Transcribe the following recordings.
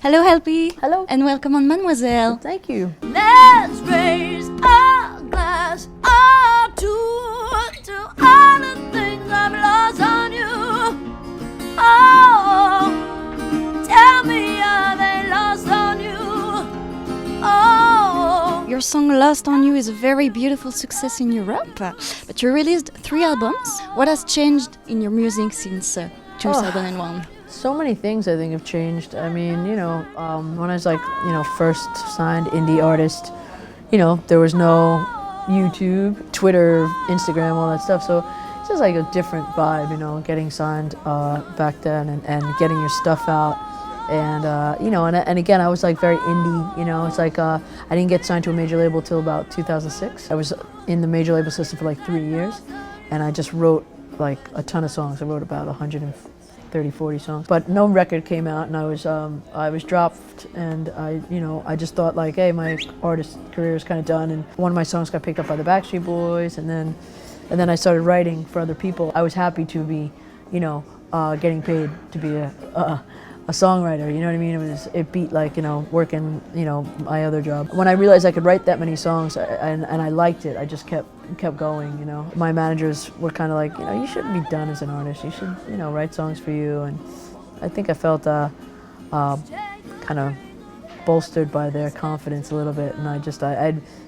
Hello, Helpy. Hello. And welcome on Mademoiselle. Thank you. Let's raise a glass or two to all the things I've lost on you. Oh, tell me, are they lost on you? Oh. Your song Lost on You is a very beautiful success in Europe, but you released 3 albums. What has changed in your music since 2001? So many things I think have changed. I mean, when I was first signed indie artist, there was no YouTube, Twitter, Instagram, all that stuff. So it's just like a different vibe, getting signed back then and getting your stuff out. And, and again, I was like very indie, it's like I didn't get signed to a major label till about 2006. I was in the major label system for like 3 years, and I just wrote like a ton of songs. I wrote about 130-40 songs, but no record came out, and I was dropped, and I just thought like, hey, my artist career is kind of done, and one of my songs got picked up by the Backstreet Boys, and then I started writing for other people. I was happy to be, getting paid to be a songwriter, you know what I mean? It beat like, working, my other job. When I realized I could write that many songs and I liked it, I just kept going, My managers were kind of like, you shouldn't be done as an artist. You should, write songs for you. And I think I felt kind of bolstered by their confidence a little bit. And I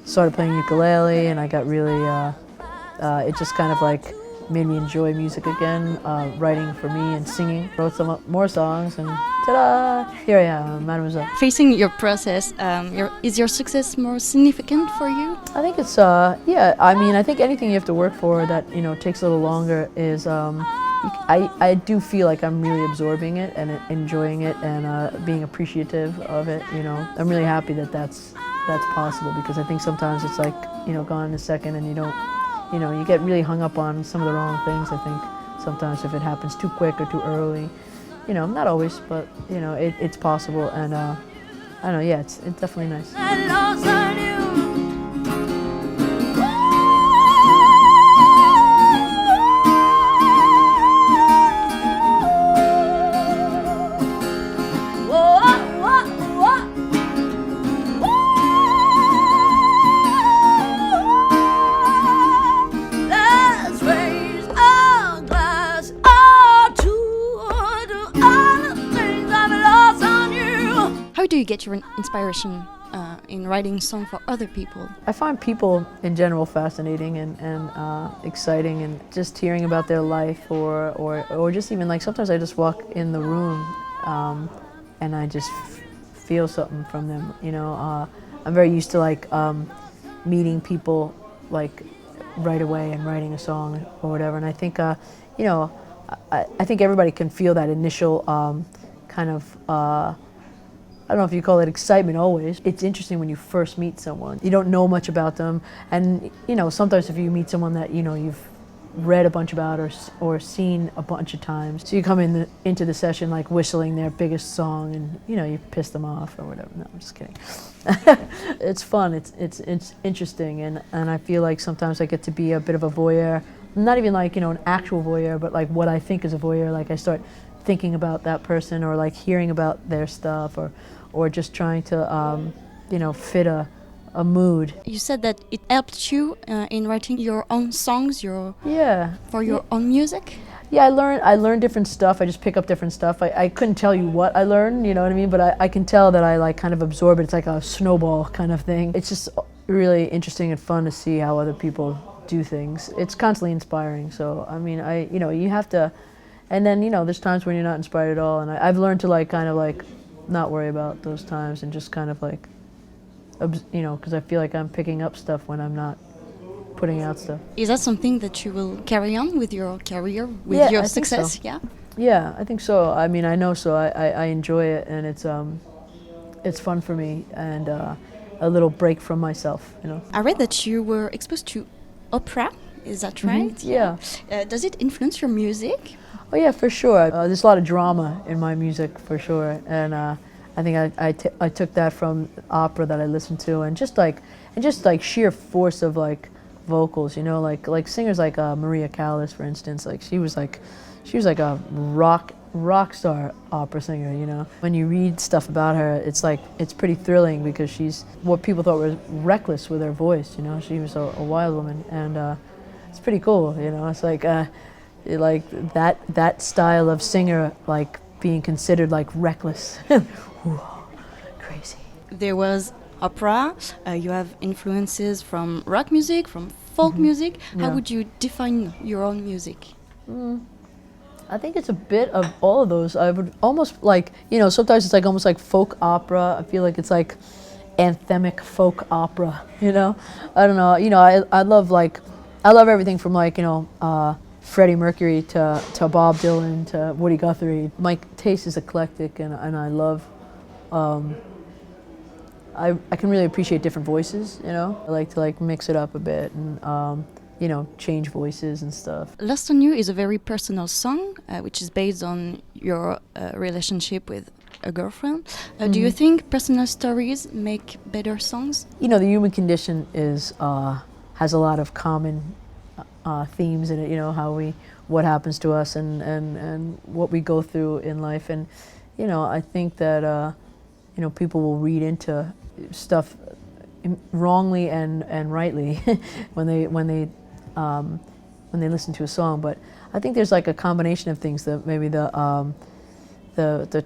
started playing ukulele, and I got really, it just kind of like made me enjoy music again, writing for me and singing. Wrote some more songs, and ta-da! Here I am, Mademoiselle. Facing your process, is your success more significant for you? I think it's, yeah, I mean, I think anything you have to work for that, takes a little longer is, I do feel like I'm really absorbing it and enjoying it and being appreciative of it, I'm really happy that that's possible, because I think sometimes it's like, gone in a second and you don't, you get really hung up on some of the wrong things, I think, sometimes if it happens too quick or too early. Not always, but, it's possible, and I don't know, yeah, it's definitely nice. I lost on you. How do you get your inspiration in writing songs for other people? I find people in general fascinating and exciting, and just hearing about their life, or just even like sometimes I just walk in the room and I just feel something from them. I'm very used to like meeting people like right away and writing a song or whatever, and I think I think everybody can feel that initial kind of. I don't know if you call it excitement always. It's interesting when you first meet someone. You don't know much about them, and sometimes if you meet someone that you've read a bunch about or seen a bunch of times, so you come into the session like whistling their biggest song, and you piss them off or whatever. No, I'm just kidding. It's fun. It's interesting, and I feel like sometimes I get to be a bit of a voyeur. Not even like an actual voyeur, but like what I think is a voyeur. Like I start thinking about that person, or like hearing about their stuff, or just trying to fit a mood. You said that it helped you in writing your own songs, for your own music. Yeah, I learned different stuff. I just pick up different stuff. I couldn't tell you what I learned, you know what I mean? But I can tell that I like kind of absorb it. It's like a snowball kind of thing. It's just really interesting and fun to see how other people do things. It's constantly inspiring. So I mean, you have to. And then, there's times when you're not inspired at all, and I've learned to like kind of like not worry about those times and just kind of like, because I feel like I'm picking up stuff when I'm not putting out stuff. Is that something that you will carry on with your career, with your success? So. Yeah. Yeah, I think so. I mean, I know so. I enjoy it, and it's fun for me, and a little break from myself. I read that you were exposed to opera. Is that right? Mm-hmm. Yeah. Does it influence your music? Oh yeah, for sure. There's a lot of drama in my music, for sure, and I think I took that from opera that I listened to, and just like sheer force of like vocals, like singers like Maria Callas, for instance. Like she was like, she was like a rock star opera singer, you know. When you read stuff about her, it's like, it's pretty thrilling because she's what people thought was reckless with her voice, you know. She was a wild woman, and it's pretty cool, you know. It's like that style of singer, like being considered like reckless. Ooh, crazy. There was opera. You have influences from rock music, from folk music. How Yeah. would you define your own music? I think it's a bit of all of those. I would almost like, you know, sometimes it's like almost like folk opera. I feel like it's like anthemic folk opera, you know? I don't know. You know, I love everything from like, you know, Freddie Mercury to Bob Dylan to Woody Guthrie. My taste is eclectic, and I love, I can really appreciate different voices, you know? I like to like mix it up a bit and, you know, change voices and stuff. Lost on You is a very personal song, which is based on your relationship with a girlfriend. Do you think personal stories make better songs? You know, the human condition is has a lot of common themes in it. You know, what happens to us and what we go through in life. And you know, I think that you know, people will read into stuff wrongly and rightly when they listen to a song. But I think there's like a combination of things, that maybe the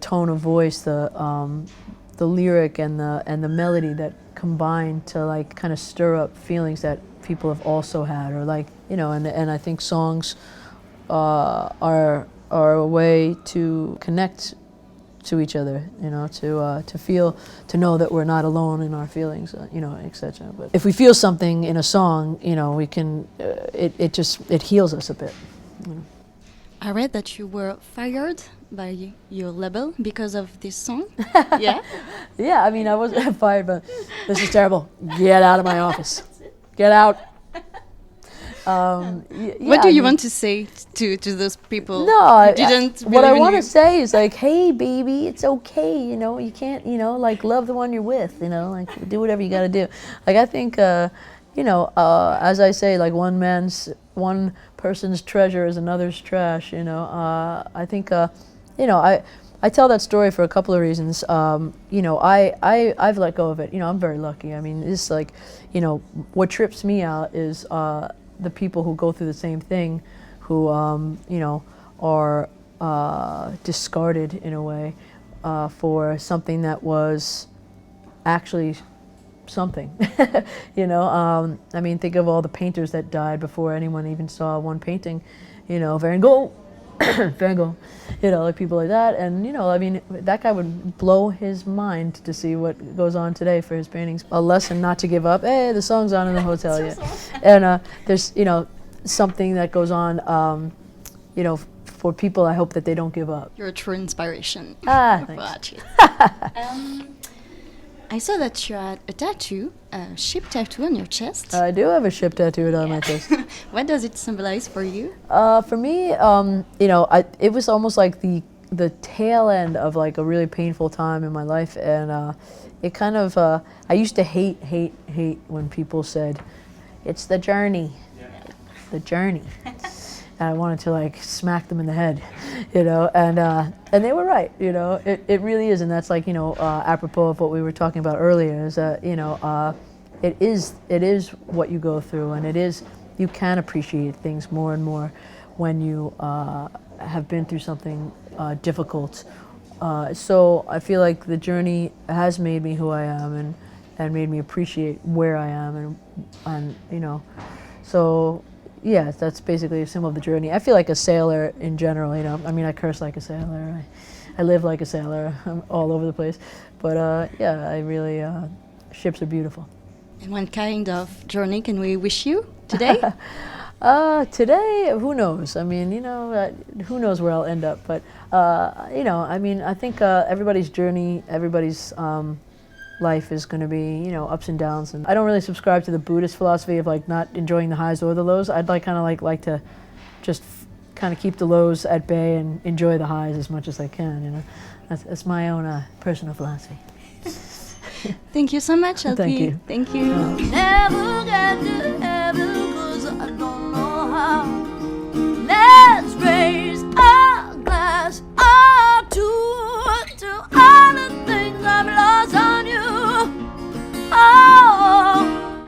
tone of voice, the lyric and the melody that combine to like kind of stir up feelings that people have also had, or like, you know, and I think songs are a way to connect to each other, you know, to feel, to know that we're not alone in our feelings, you know, etc. But if we feel something in a song, you know, we can, it heals us a bit. You know. I read that you were fired by your label because of this song. Yeah? Yeah, I mean, I wasn't fired, but this is terrible. Get out of my office. Get out. What do you want to say to those people? No, who didn't what I believe in want you? to say is like, hey, baby, it's okay. You know, you can't, you know, like love the one you're with. You know, like do whatever you got to do. Like I think, you know, as I say, like one person's treasure is another's trash. You know, I think, you know, I tell that story for a couple of reasons. You know, I've let go of it. You know, I'm very lucky. I mean, it's like, you know, what trips me out is the people who go through the same thing, who you know, are discarded in a way for something that was actually something. You know, I mean, think of all the painters that died before anyone even saw one painting. You know, Van Gogh, Van Gogh, you know, like people like that. And you know, I mean, that guy would blow his mind to see what goes on today for his paintings. A lesson not to give up. Hey, the song's on in the hotel yet. And there's, you know, something that goes on, you know, for people. I hope that they don't give up. You're a true inspiration. Thanks. I saw that you had a tattoo, a ship tattoo on your chest. I do have a ship tattooed on my chest. What does it symbolize for you? For me, you know, it was almost like the tail end of like a really painful time in my life, and it kind of, I used to hate when people said, it's the journey, the journey. And I wanted to like smack them in the head, you know, and they were right, you know, it really is. And that's like, you know, apropos of what we were talking about earlier, is that, you know, it is what you go through, and it is, you can appreciate things more and more when you have been through something difficult. So I feel like the journey has made me who I am, and made me appreciate where I am, and you know, so yeah, that's basically a symbol of the journey. I feel like a sailor in general, you know. I mean, I curse like a sailor. I live like a sailor. I'm all over the place. But yeah, I really, ships are beautiful. And what kind of journey can we wish you today? Today, who knows? I mean, you know, who knows where I'll end up. But, you know, I mean, I think everybody's journey, everybody's life is going to be, you know, ups and downs. And I don't really subscribe to the Buddhist philosophy of like not enjoying the highs or the lows. I'd like kind of like to just kind of keep the lows at bay and enjoy the highs as much as I can, you know. That's my own personal philosophy. Thank you so much, LP. Thank you. Thank you. Never got to